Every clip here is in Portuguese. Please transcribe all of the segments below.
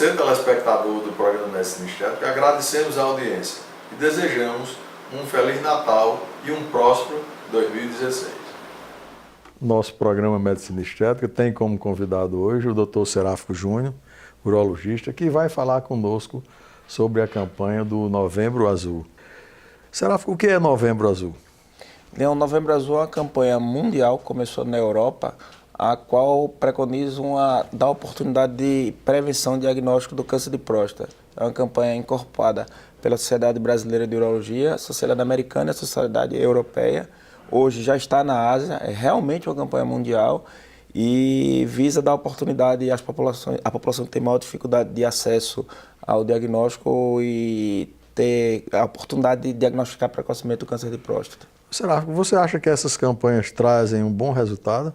você, telespectador do programa Medicina Estética, agradecemos a audiência e desejamos um Feliz Natal e um próspero 2016. Nosso programa Medicina Estética tem como convidado hoje o Dr. Seráfico Júnior, urologista, que vai falar conosco sobre a campanha do Novembro Azul. Seráfico, o que é Novembro Azul? O Novembro Azul é uma campanha mundial, começou na Europa, a qual preconiza dar oportunidade de prevenção e diagnóstico do câncer de próstata. É uma campanha incorporada pela Sociedade Brasileira de Urologia, a Sociedade Americana e a Sociedade Europeia. Hoje já está na Ásia, é realmente uma campanha mundial e visa dar oportunidade à população que tem maior dificuldade de acesso ao diagnóstico e ter a oportunidade de diagnosticar precocemente o câncer de próstata. Seráfico, você acha que essas campanhas trazem um bom resultado?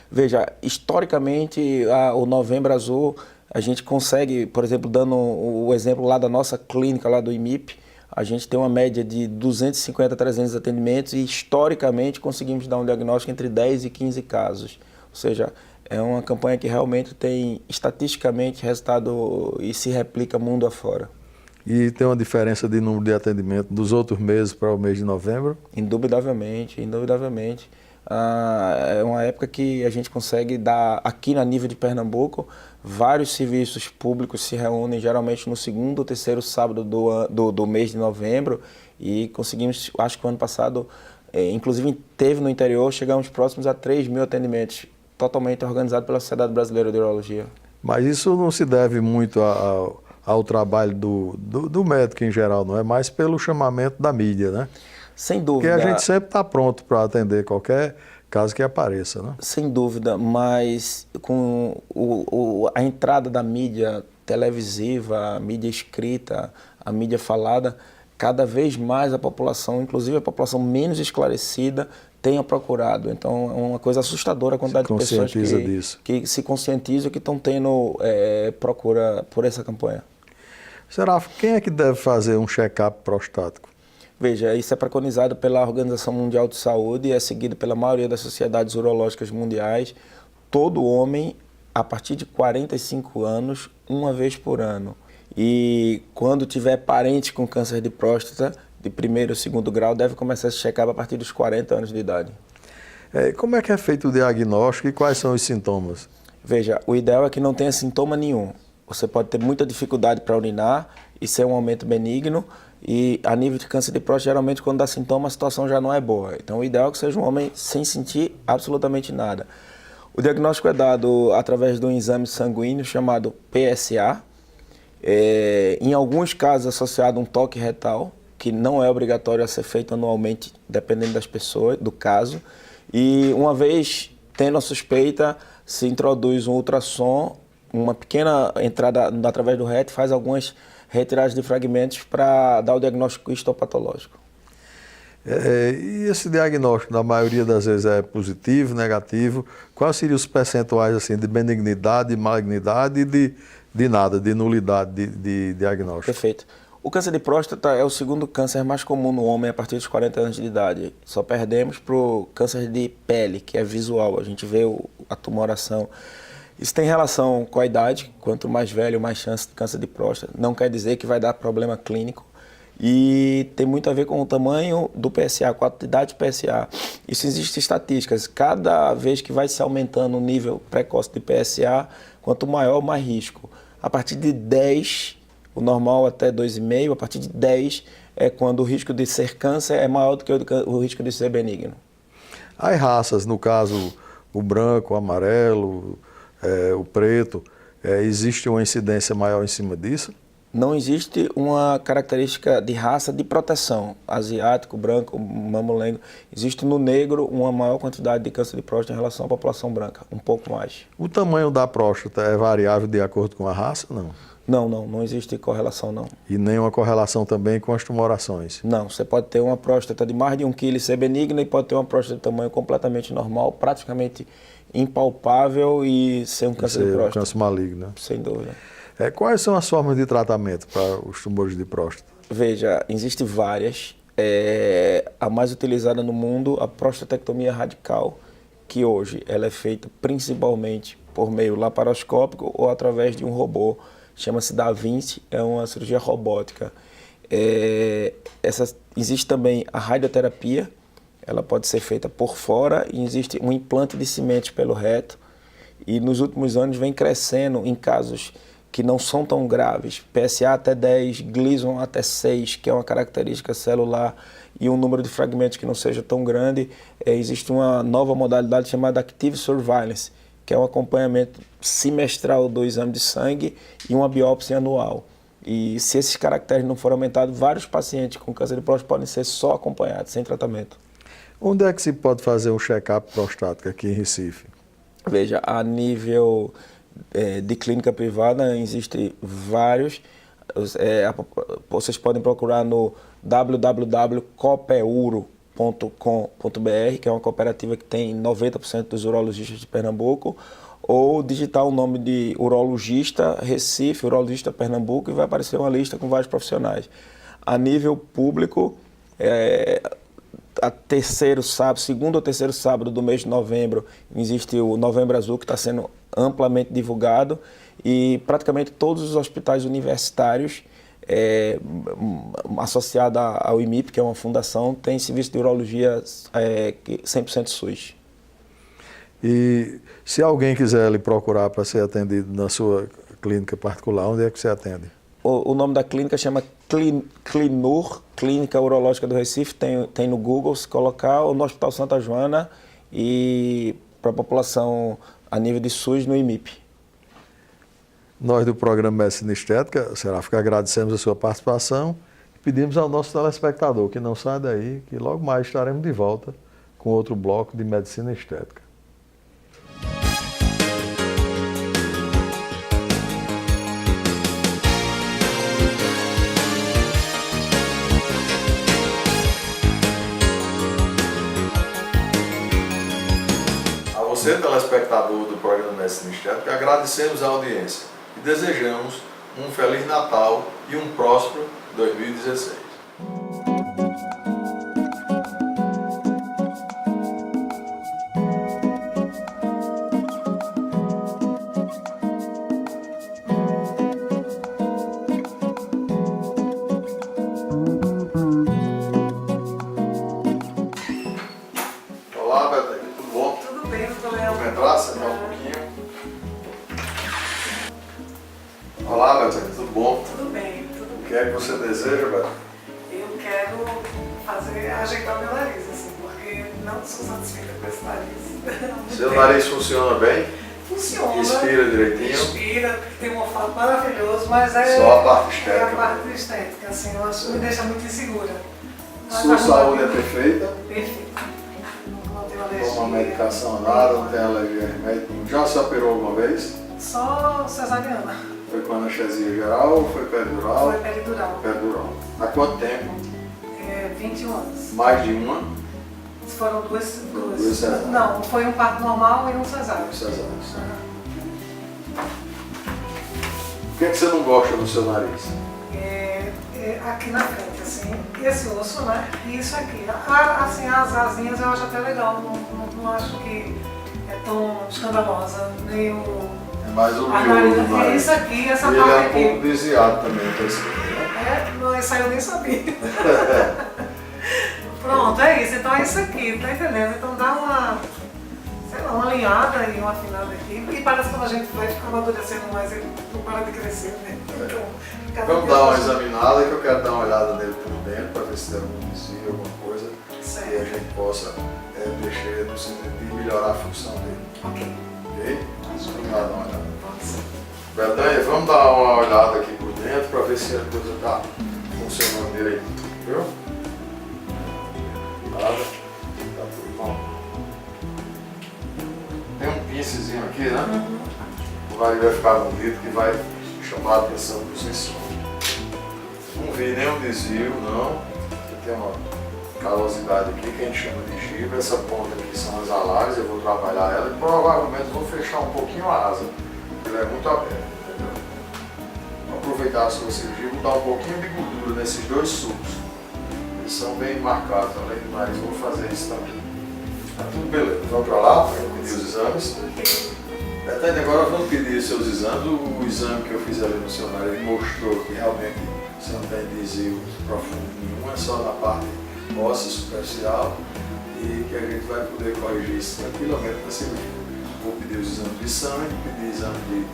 Veja, historicamente, o Novembro Azul, a gente consegue, por exemplo, dando o exemplo lá da nossa clínica, lá do IMIP, a gente tem uma média de 250 a 300 atendimentos e, historicamente, conseguimos dar um diagnóstico entre 10 e 15 casos. Ou seja, é uma campanha que realmente tem, estatisticamente, resultado e se replica mundo afora. E tem uma diferença de número de atendimento dos outros meses para o mês de novembro? Indubitavelmente, indubitavelmente. É uma época que a gente consegue dar, aqui na nível de Pernambuco, vários serviços públicos se reúnem geralmente no segundo ou terceiro sábado do mês de novembro e conseguimos, acho que o ano passado, inclusive teve no interior, chegamos próximos a 3.000 atendimentos, totalmente organizado pela Sociedade Brasileira de Urologia. Mas isso não se deve muito ao trabalho do médico em geral, não é? Mais pelo chamamento da mídia, né? Sem dúvida. Porque a gente sempre está pronto para atender qualquer caso que apareça, né? Sem dúvida, mas com a entrada da mídia televisiva, a mídia escrita, a mídia falada, cada vez mais a população, inclusive a população menos esclarecida, tenha procurado. Então é uma coisa assustadora a quantidade de pessoas que se conscientizam, que estão tendo procura por essa campanha. Seráfico, quem é que deve fazer um check-up prostático? Veja, isso é preconizado pela Organização Mundial de Saúde e é seguido pela maioria das sociedades urológicas mundiais. Todo homem, a partir de 45 anos, uma vez por ano. E quando tiver parente com câncer de próstata, de primeiro ou segundo grau, deve começar esse check-up a partir dos 40 anos de idade. Como é que é feito o diagnóstico e quais são os sintomas? Veja, o ideal é que não tenha sintoma nenhum. Você pode ter muita dificuldade para urinar, isso é um aumento benigno, e a nível de câncer de próstata, geralmente quando dá sintoma, a situação já não é boa. Então o ideal é que seja um homem sem sentir absolutamente nada. O diagnóstico é dado através de um exame sanguíneo chamado PSA, em alguns casos associado a um toque retal, que não é obrigatório a ser feito anualmente, dependendo das pessoas, do caso. E uma vez tendo a suspeita, se introduz um ultrassom, uma pequena entrada através do reto, faz algumas retiragens de fragmentos para dar o diagnóstico histopatológico. E esse diagnóstico, na maioria das vezes, é positivo, negativo? Quais seriam os percentuais assim, de benignidade, de malignidade e de nada, de nulidade de diagnóstico? Perfeito. O câncer de próstata é o segundo câncer mais comum no homem a partir dos 40 anos de idade. Só perdemos para o câncer de pele, que é visual, a gente vê a tumoração. Isso tem relação com a idade, quanto mais velho, mais chance de câncer de próstata. Não quer dizer que vai dar problema clínico. E tem muito a ver com o tamanho do PSA, com a quantidade de PSA. Isso existe estatísticas. Cada vez que vai se aumentando o nível precoce de PSA, quanto maior, mais risco. A partir de 10, o normal até 2,5, a partir de 10 é quando o risco de ser câncer é maior do que o risco de ser benigno. As raças, no caso, o branco, o amarelo, o preto, existe uma incidência maior em cima disso? Não existe uma característica de raça de proteção, asiático, branco, mamulengo. Existe no negro uma maior quantidade de câncer de próstata em relação à população branca, um pouco mais. O tamanho da próstata é variável de acordo com a raça, não? Não existe correlação, não. E nem uma correlação também com as tumorações? Não, você pode ter uma próstata de mais de 1 kg e ser benigna e pode ter uma próstata de tamanho completamente normal, praticamente impalpável e ser um câncer de próstata. Câncer maligno. Sem dúvida. Quais são as formas de tratamento para os tumores de próstata? Veja, existem várias. A mais utilizada no mundo, a prostatectomia radical, que hoje ela é feita principalmente por meio laparoscópico ou através de um robô chama-se Da Vinci, é uma cirurgia robótica. Existe também a radioterapia, ela pode ser feita por fora, e existe um implante de cimentos pelo reto, e nos últimos anos vem crescendo em casos que não são tão graves, PSA até 10, Gleason até 6, que é uma característica celular, e um número de fragmentos que não seja tão grande. Existe uma nova modalidade chamada Active Surveillance, que é um acompanhamento semestral do exame de sangue e uma biópsia anual. E se esses caracteres não forem aumentados, vários pacientes com câncer de próstata podem ser só acompanhados, sem tratamento. Onde é que se pode fazer um check-up prostático aqui em Recife? Veja, a nível de clínica privada, existem vários. Vocês podem procurar no www.copeuro.com.br, que é uma cooperativa que tem 90% dos urologistas de Pernambuco, ou digitar o nome de urologista Recife, urologista Pernambuco, e vai aparecer uma lista com vários profissionais. A nível público, segundo ou terceiro sábado do mês de novembro, existe o Novembro Azul, que está sendo amplamente divulgado, e praticamente todos os hospitais universitários associados ao IMIP, que é uma fundação, tem serviço de urologia 100% SUS. E se alguém quiser lhe procurar para ser atendido na sua clínica particular, onde é que você atende? O nome da clínica chama Clinur, Clínica Urológica do Recife, tem no Google, se colocar, ou no Hospital Santa Joana, e para a população a nível de SUS no IMIP. Nós do programa Medicina Estética, Seráfica, agradecemos a sua participação e pedimos ao nosso telespectador que não saia daí, que logo mais estaremos de volta com outro bloco de Medicina Estética. Você, telespectador do programa Medicina Estética, agradecemos a audiência e desejamos um Feliz Natal e um próspero 2016. Olá, Beto, tudo bom? Tudo bem, doutor Léo. Vamos entrar, sentar um pouquinho. Olá, Beto, tudo bom? Tudo bem, tudo O bem. que é que você deseja, Beto? Eu quero ajeitar o meu nariz, assim, porque não sou satisfeita com esse nariz. Seu nariz funciona bem? Funciona. Inspira direitinho? Inspira, tem um olfato maravilhoso, mas Só a parte estética. É a parte estética, assim, eu acho que me deixa muito insegura. Mas Sua a saúde é minha- perfeita? Perfeita. Não tenho alergia. Toma medicação nada, não tem alergia a remédio nenhum. Já se operou alguma vez? Só cesariana. Foi com anestesia geral ou foi peridural? Foi peridural. Peridural. Há quanto tempo? 21 anos. Mais de uma? Foram duas. Duas cesáreas. Não, foi um parto normal e um cesáreo. Cesáreas. O que é que você não gosta do seu nariz? Aqui na frente, assim, esse osso, né? E isso aqui. Assim, as asinhas eu acho até legal, não acho que é tão escandalosa, nem o... É mais o a miolo do narina. nariz. Isso aqui, essa E ele parte é um aqui. pouco desviado também, tá assim, né? Não, isso aí eu nem sabia. Pronto, é isso. Então é isso aqui, tá entendendo? Então dá uma, sei lá, uma alinhada e uma afinada aqui. E parece que quando a gente vai amadurecendo mais, ele não para de crescer, né? Então, cada Vamos vez dar uma mais- examinada, que eu quero dar uma olhada nele por dentro, para ver se tem algum desvio, alguma coisa, e a Certo. gente possa mexer no sentido de melhorar a função dele. Ok. Ok? Vamos lá dar uma olhada. Pode ser. Betânia, vamos dar uma olhada aqui por dentro para ver se a coisa está funcionando direito. Viu? Nada. Tá tudo bom. Tem um pincezinho aqui, né? Vai ficar bonito, que vai chamar a atenção do sensor. Não vi nenhum desvio, não. Aqui tem uma calosidade aqui que a gente chama de giba. Essa ponta aqui são as alares, eu vou trabalhar ela e provavelmente vou fechar um pouquinho a asa. Ele é muito aberto, entendeu? Vou aproveitar a sua cirurgia e botar um pouquinho de gordura nesses dois sulcos. Eles são bem marcados, além do nariz, vou fazer isso também. Tá tudo beleza. Vamos para lá para pedir os exames. Betânia, agora vamos pedir os seus exames. O exame que eu fiz ali no seu nariz mostrou que realmente você não tem desvio profundo nenhum, é só na parte óssea superficial e que a gente vai poder corrigir isso tranquilamente na cirurgia. Vou pedir os exames de sangue, pedir exame de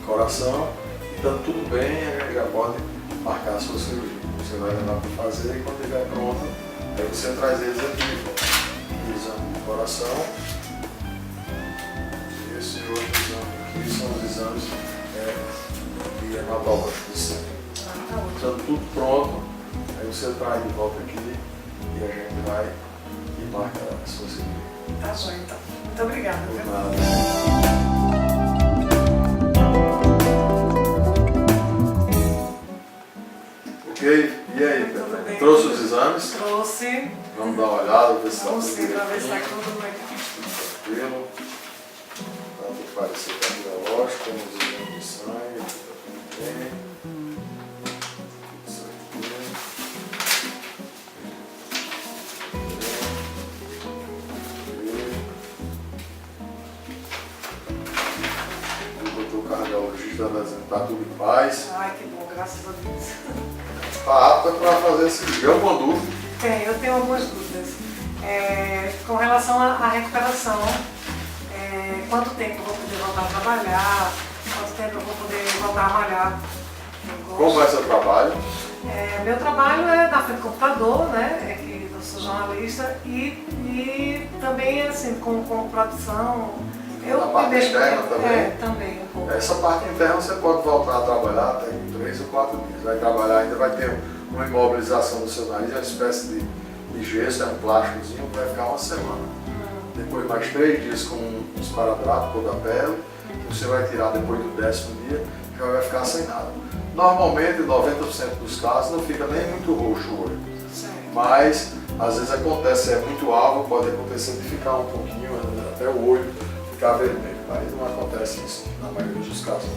coração, e estando tudo bem, a gente já pode marcar a sua cirurgia. Você vai levar para fazer e quando estiver pronto, aí você traz eles aqui de volta. O exame de coração. Esse outro exame aqui são os exames de hematológico de sangue. Estando tudo pronto, aí você traz de volta aqui e a gente vai e marca a sua cirurgia. Tá joia, então. Muito obrigada. Por Viu? nada. Ok, e aí, Tudo Betânia? bem. Trouxe os exames? Trouxe. Vamos dar uma olhada, ver se está Vamos tudo sim, para ver se está direitinho. tudo bem. Tranquilo. Tanto parecer cardiológico como os exames de sangue, tá tudo bem. Isso aqui. O doutor cardiologista está dizendo que está tudo em paz. Ai, que bom, graças a Deus. Está apta para fazer esse dia. Alguma dúvida? Eu tenho algumas dúvidas. Com relação à recuperação, quanto tempo eu vou poder voltar a trabalhar? Quanto tempo eu vou poder voltar a malhar? Como é seu trabalho? Meu trabalho é na frente do computador, né? Que eu sou jornalista e também assim com produção. Na parte externa também? Também um pouco. Essa parte interna você pode voltar a trabalhar até em 3 ou 4 dias. Vai trabalhar, ainda vai ter uma imobilização do seu nariz, é uma espécie de gesso, é um plásticozinho que vai ficar uma semana. Depois mais 3 dias com um esparadrapo toda a pele, que você vai tirar depois do 10º dia, já vai ficar sem nada. Normalmente, 90% dos casos não fica nem muito roxo o olho, mas às vezes acontece, é muito alvo, pode acontecer de ficar um pouquinho, até o olho ficar vermelho, mas não acontece isso na maioria dos casos.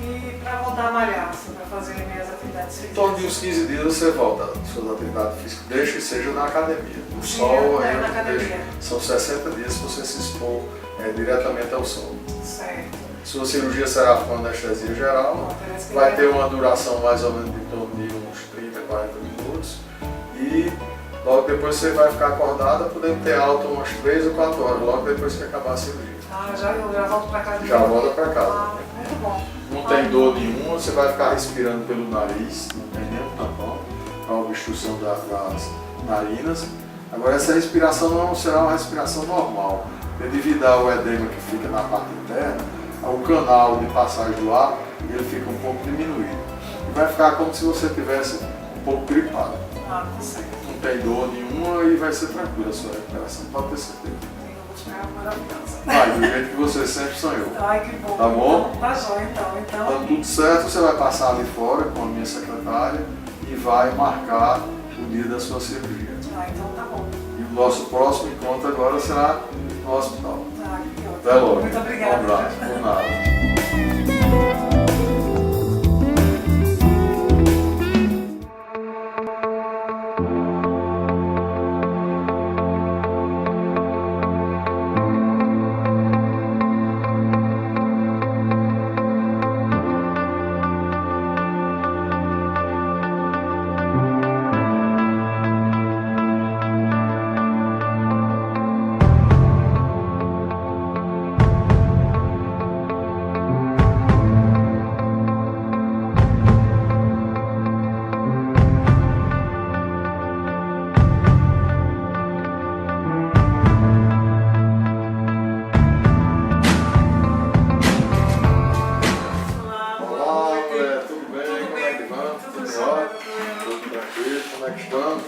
E para voltar a malhar, assim, para fazer minhas atividades Em físicas? torno de uns 15 dias você volta às suas atividades físicas, desde que seja na academia. O Sim, sol na academia. são 60 dias se você se expor diretamente ao sol. Certo. Sua cirurgia será com anestesia geral, Bom, parece que vai ter uma duração mais ou menos de torno de uns 30, 40 minutos e logo depois você vai ficar acordada, podendo ter alta umas 3 ou 4 horas, logo depois que acabar a cirurgia. Eu já volto para casa. Já volta para casa. Muito bom. Não tem dor nenhuma, você vai ficar respirando pelo nariz, não tem nenhum tampão, para obstrução das narinas. Agora essa respiração não será uma respiração normal, devido ao edema que fica na parte interna, o canal de passagem do ar, ele fica um pouco diminuído. E vai ficar como se você tivesse um pouco gripado. Tá certo. Não tem dor nenhuma e vai ser tranquila a sua recuperação, pode ter certeza. Eu vou esperar maravilhosa. Vai, do jeito que você sempre sonhou. Ai, que bom. Tá bom? Tá jóia, então. Tá tudo certo, você vai passar ali fora com a minha secretária e vai marcar o dia da sua cirurgia. Então tá bom. E o nosso próximo encontro agora será no hospital. Que ótimo. Até logo. Muito obrigada. Um abraço, por nada.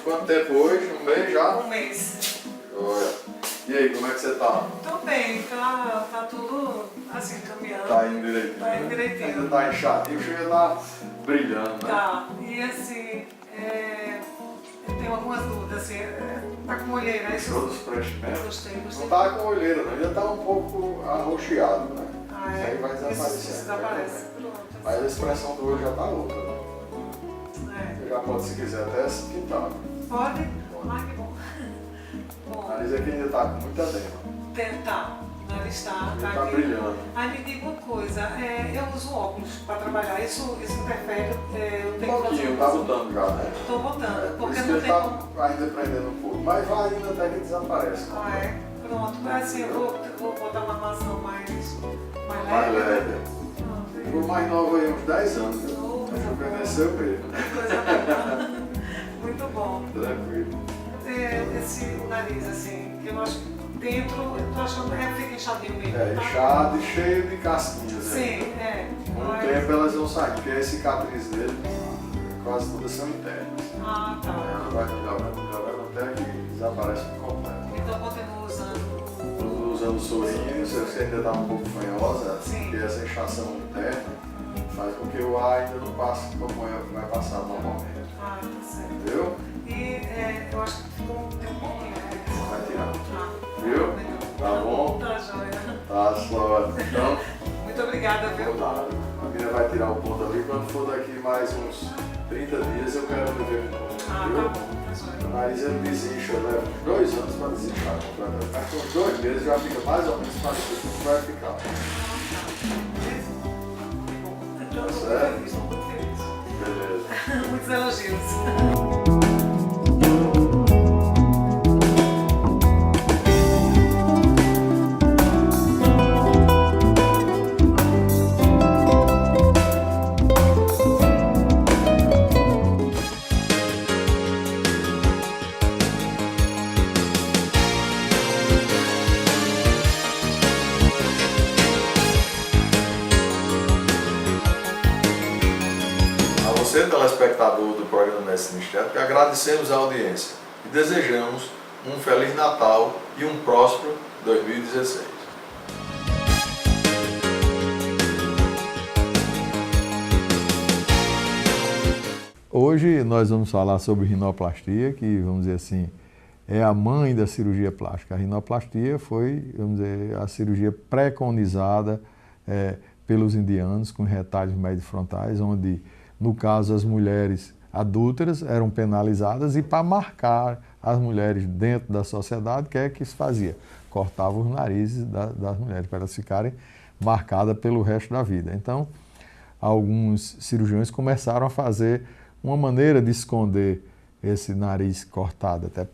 Quanto tempo hoje? Um mês já? Um mês. Olha. E aí, como é que você tá? Tô bem, tá tudo assim, caminhando. Tá indo direitinho? Tá indo direitinho. Ainda tá inchadinho, chega a tá brilhando, né? Tá, e assim, eu tenho algumas dúvidas, assim, tá com olheira, é isso? Todos os preenchimentos? Gostei. Não tá com olheira, não. Ainda tá um pouco arroxeado, né? Isso aí vai desaparecer. Isso desaparece. Pronto. Mas a expressão do olho já tá outra, né? Você já pode, se quiser, até se pintar. Pode? Ai, que bom. O Bom, nariz aqui ainda tá com muita edema. tentar. O nariz nariz, tá? Tá brilhando. Aí me diga uma coisa, eu uso óculos para trabalhar, isso interfere, eu Um tenho que pouquinho, fazer tá botando já, né? Estou botando, Por porque isso que não ele tem tá como... ainda prendendo um pouco. Mas vai ainda até que desaparece. Ah, é? Pronto, assim, eu vou botar uma armação mais Mais leve. leve. Ficou mais nova aí, uns 10 anos. Oh, coisa boa. Rejuvenesceu mesmo. Coisa boa. Muito bom. Tranquilo. O nariz, assim, que eu acho que dentro, eu tô achando que fica inchadinho mesmo. É, tá? inchado e cheio de casquinhas. Sim, Né? é. Com o Mas- tempo elas vão sair, porque a cicatriz dele quase todas são internas. Ah, tá. Ela vai melhorando até que desaparece por completo. Então continuo usando Usando o sorinho, você ainda está um pouco fanhosa, Sim. porque essa inchação interna faz com que o ar ainda não passe como vai passar normalmente. Ah, tá certo. Entendeu? E eu acho que tem um pouquinho. Vai tirar. Ah, Viu? legal. Tá bom? Tá joia. Tá, só. Então, Muito obrigada, viu? nada. A mina vai tirar o ponto ali. Quando for daqui mais uns 30 dias, eu quero ver de novo. Ah, Viu? tá bom. Tá joia. O nariz ele desincha, leva uns 2 anos para desinchar completamente. Mas com uns 2 meses já fica mais ou menos parecido com o que vai ficar. Então, estou certo? muito feliz, estou muito feliz. Beleza. Muitos elogios. A você, telespectador do programa Medicina Estética, agradecemos a audiência e desejamos um Feliz Natal e um próspero 2016. Hoje nós vamos falar sobre rinoplastia, que, vamos dizer assim, é a mãe da cirurgia plástica. A rinoplastia foi, vamos dizer, a cirurgia preconizada pelos indianos com retalhos médio-frontais, onde, no caso, as mulheres adúlteras eram penalizadas e, para marcar as mulheres dentro da sociedade, o que é que se fazia? Cortava os narizes das mulheres para elas ficarem marcadas pelo resto da vida. Então, alguns cirurgiões começaram a fazer uma maneira de esconder esse nariz cortado, até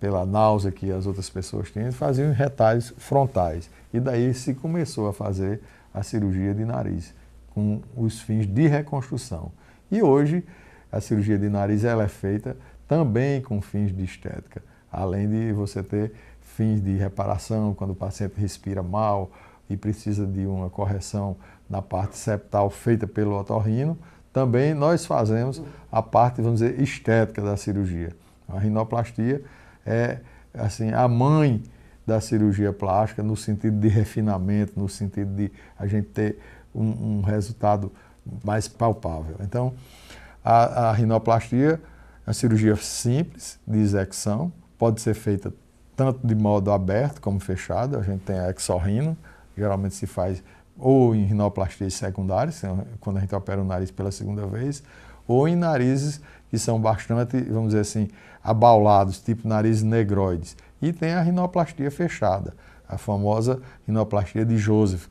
pela náusea que as outras pessoas tinham, faziam retalhos frontais. E daí se começou a fazer a cirurgia de nariz, com os fins de reconstrução. E hoje, a cirurgia de nariz ela é feita também com fins de estética, além de você ter fins de reparação, quando o paciente respira mal e precisa de uma correção na parte septal feita pelo otorrino. Também nós fazemos a parte, vamos dizer, estética da cirurgia. A rinoplastia é, assim, a mãe da cirurgia plástica no sentido de refinamento, no sentido de a gente ter um resultado mais palpável. Então, a rinoplastia é uma cirurgia simples de execução, pode ser feita tanto de modo aberto como fechado. A gente tem a exorrino, geralmente se faz ou em rinoplastias secundárias, quando a gente opera o nariz pela segunda vez, ou em narizes que são bastante, vamos dizer assim, abaulados, tipo narizes negroides. E tem a rinoplastia fechada, a famosa rinoplastia de Joseph,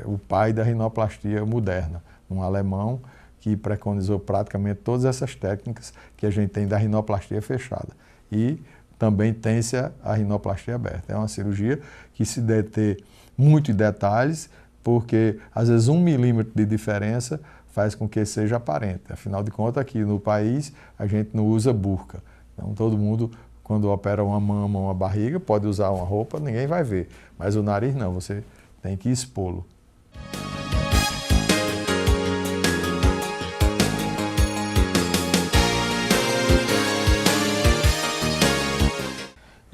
o pai da rinoplastia moderna, um alemão que preconizou praticamente todas essas técnicas que a gente tem da rinoplastia fechada. E também tem-se a rinoplastia aberta. É uma cirurgia que se deve ter muitos detalhes, porque às vezes 1 milímetro de diferença faz com que seja aparente. Afinal de contas, aqui no país, a gente não usa burca. Então, todo mundo, quando opera uma mama ou uma barriga, pode usar uma roupa, ninguém vai ver. Mas o nariz não, você tem que expô-lo.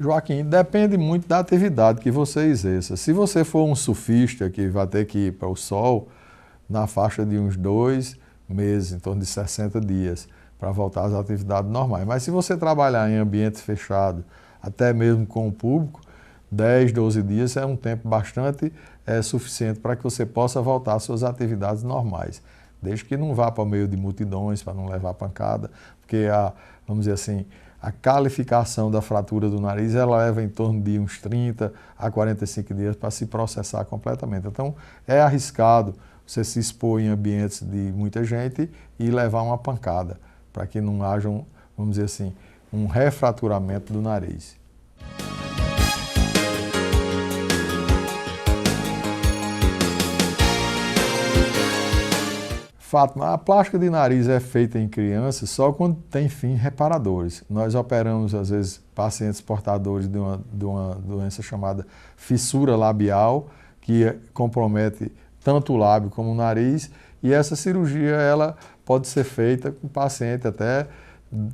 Joaquim, depende muito da atividade que você exerça. Se você for um surfista que vai ter que ir para o sol, na faixa de uns 2 meses, em torno de 60 dias, para voltar às atividades normais. Mas se você trabalhar em ambiente fechado, até mesmo com o público, 10, 12 dias é um tempo bastante suficiente para que você possa voltar às suas atividades normais. Desde que não vá para o meio de multidões, para não levar pancada, porque vamos dizer assim, a calificação da fratura do nariz, ela leva em torno de uns 30 a 45 dias para se processar completamente. Então, é arriscado você se expor em ambientes de muita gente e levar uma pancada, para que não haja, vamos dizer assim, um refraturamento do nariz. Fátima, a plástica de nariz é feita em crianças só quando tem fins reparadores. Nós operamos, às vezes, pacientes portadores de uma doença chamada fissura labial, que compromete tanto o lábio como o nariz, e essa cirurgia ela pode ser feita com o paciente até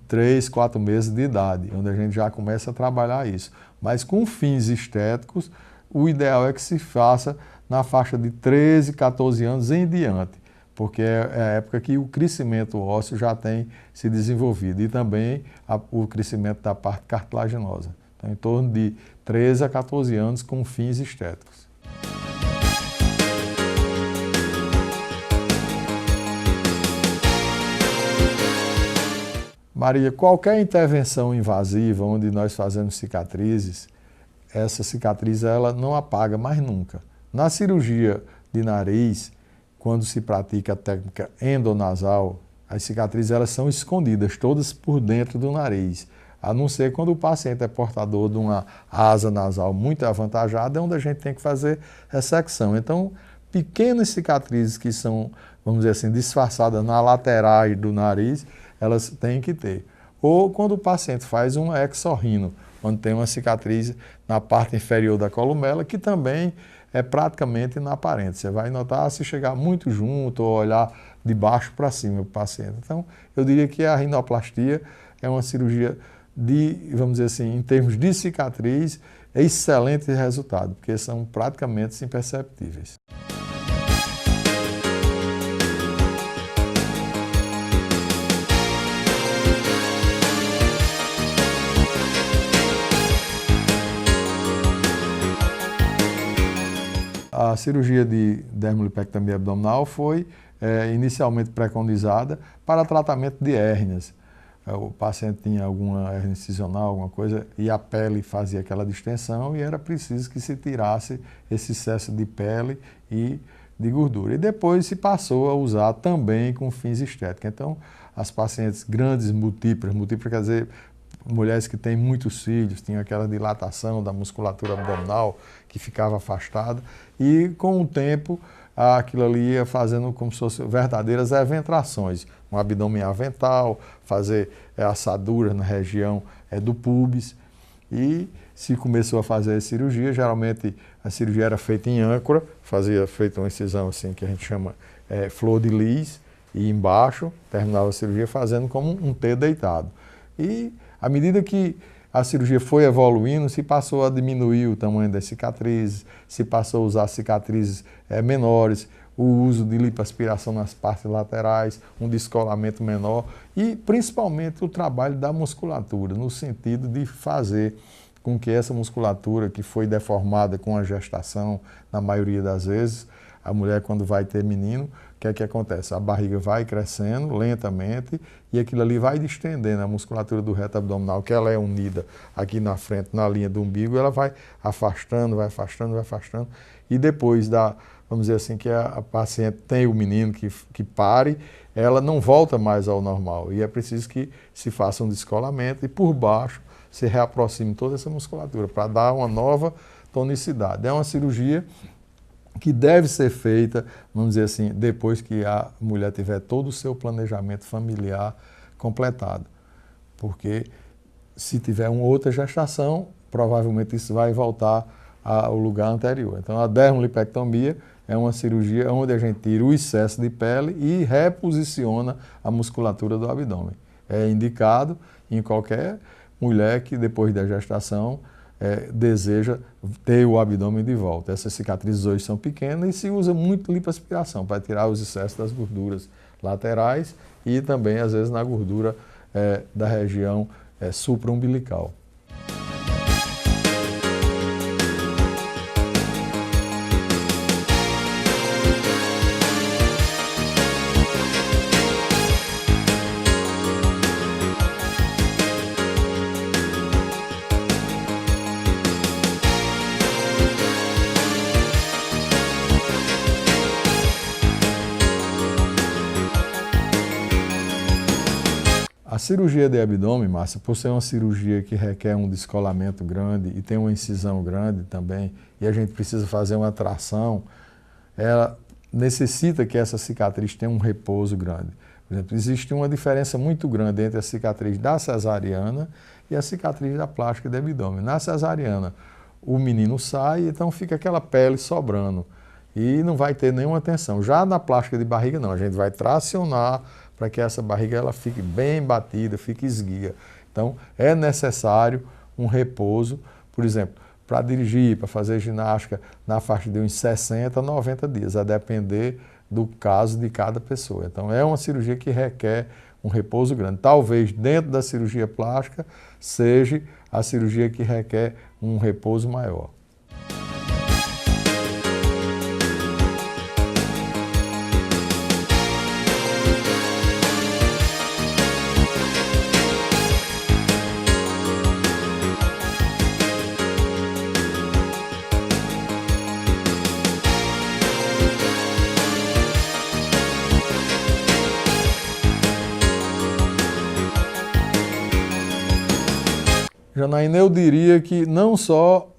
3, 4 meses de idade, onde a gente já começa a trabalhar isso. Mas com fins estéticos, o ideal é que se faça na faixa de 13, 14 anos em diante, porque é a época que o crescimento ósseo já tem se desenvolvido e também o crescimento da parte cartilaginosa. Então, em torno de 13 a 14 anos com fins estéticos. Maria, qualquer intervenção invasiva onde nós fazemos cicatrizes, essa cicatriz ela não apaga mais nunca. Na cirurgia de nariz, quando se pratica a técnica endonasal, as cicatrizes elas são escondidas todas por dentro do nariz, a não ser quando o paciente é portador de uma asa nasal muito avantajada, é onde a gente tem que fazer ressecção. Então, pequenas cicatrizes que são, vamos dizer assim, disfarçadas na laterais do nariz, elas têm que ter. Ou quando o paciente faz um exorrino, onde tem uma cicatriz na parte inferior da columela, que também é praticamente inaparente. Você vai notar se chegar muito junto ou olhar de baixo para cima o paciente. Então, eu diria que a rinoplastia é uma cirurgia de, vamos dizer assim, em termos de cicatriz, é excelente resultado, porque são praticamente imperceptíveis. A cirurgia de dermolipectomia abdominal foi inicialmente preconizada para tratamento de hérnias. O paciente tinha alguma hérnia incisional, alguma coisa, e a pele fazia aquela distensão e era preciso que se tirasse esse excesso de pele e de gordura. E depois se passou a usar também com fins estéticos. Então, as pacientes grandes múltiplas quer dizer, mulheres que têm muitos filhos, tinham aquela dilatação da musculatura abdominal que ficava afastada e com o tempo aquilo ali ia fazendo como se fossem verdadeiras eventrações, um abdômen avental, fazer assaduras na região do púbis e se começou a fazer a cirurgia, geralmente a cirurgia era feita em âncora, feita uma incisão assim que a gente chama flor de lis e embaixo terminava a cirurgia fazendo como um T deitado. E à medida que a cirurgia foi evoluindo, se passou a diminuir o tamanho das cicatrizes, se passou a usar cicatrizes menores, o uso de lipoaspiração nas partes laterais, um descolamento menor e principalmente o trabalho da musculatura, no sentido de fazer com que essa musculatura que foi deformada com a gestação, na maioria das vezes, a mulher quando vai ter menino, o que acontece? A barriga vai crescendo lentamente e aquilo ali vai distendendo a musculatura do reto abdominal, que ela é unida aqui na frente, na linha do umbigo, ela vai afastando, vai afastando, vai afastando. E depois vamos dizer assim, que a paciente tem o menino que pare, ela não volta mais ao normal. E é preciso que se faça um descolamento e por baixo se reaproxime toda essa musculatura para dar uma nova tonicidade. É uma cirurgia que deve ser feita, vamos dizer assim, depois que a mulher tiver todo o seu planejamento familiar completado. Porque se tiver uma outra gestação, provavelmente isso vai voltar ao lugar anterior. Então a dermolipectomia é uma cirurgia onde a gente tira o excesso de pele e reposiciona a musculatura do abdômen. É indicado em qualquer mulher que depois da gestação deseja ter o abdômen de volta. Essas cicatrizes hoje são pequenas e se usa muito lipoaspiração para tirar os excessos das gorduras laterais e também, às vezes, na gordura da região supraumbilical. A cirurgia de abdômen, Márcia, por ser uma cirurgia que requer um descolamento grande e tem uma incisão grande também, e a gente precisa fazer uma tração, ela necessita que essa cicatriz tenha um repouso grande. Por exemplo, existe uma diferença muito grande entre a cicatriz da cesariana e a cicatriz da plástica de abdômen. Na cesariana, o menino sai, então fica aquela pele sobrando e não vai ter nenhuma tensão. Já na plástica de barriga, não, a gente vai tracionar para que essa barriga ela fique bem batida, fique esguia. Então, é necessário um repouso, por exemplo, para dirigir, para fazer ginástica na faixa de uns 60 a 90 dias, a depender do caso de cada pessoa. Então, é uma cirurgia que requer um repouso grande. Talvez dentro da cirurgia plástica seja a cirurgia que requer um repouso maior. Janaína, eu diria que não só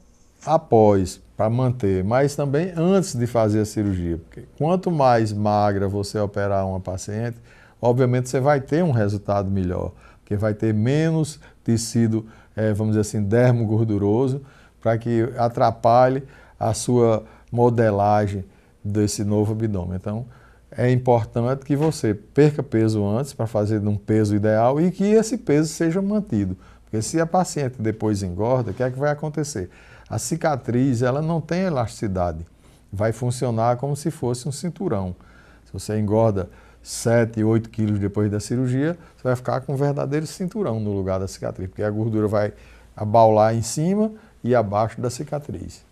após, para manter, mas também antes de fazer a cirurgia. Porque quanto mais magra você operar uma paciente, obviamente você vai ter um resultado melhor, porque vai ter menos tecido, vamos dizer assim, dermo gorduroso, para que atrapalhe a sua modelagem desse novo abdômen. Então, é importante que você perca peso antes, para fazer num peso ideal, e que esse peso seja mantido. Porque se a paciente depois engorda, o que é que vai acontecer? A cicatriz, ela não tem elasticidade. Vai funcionar como se fosse um cinturão. Se você engorda 7, 8 quilos depois da cirurgia, você vai ficar com um verdadeiro cinturão no lugar da cicatriz, porque a gordura vai abaular em cima e abaixo da cicatriz.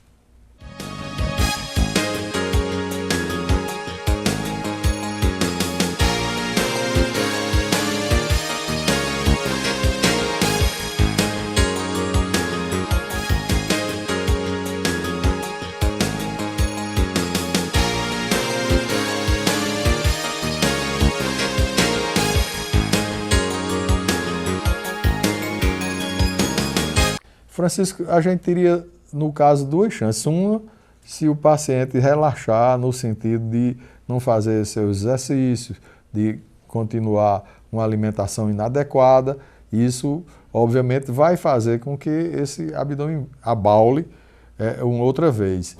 Francisco, a gente teria, no caso, duas chances. Uma, se o paciente relaxar no sentido de não fazer seus exercícios, de continuar uma alimentação inadequada, isso, obviamente, vai fazer com que esse abdômen abaule uma outra vez.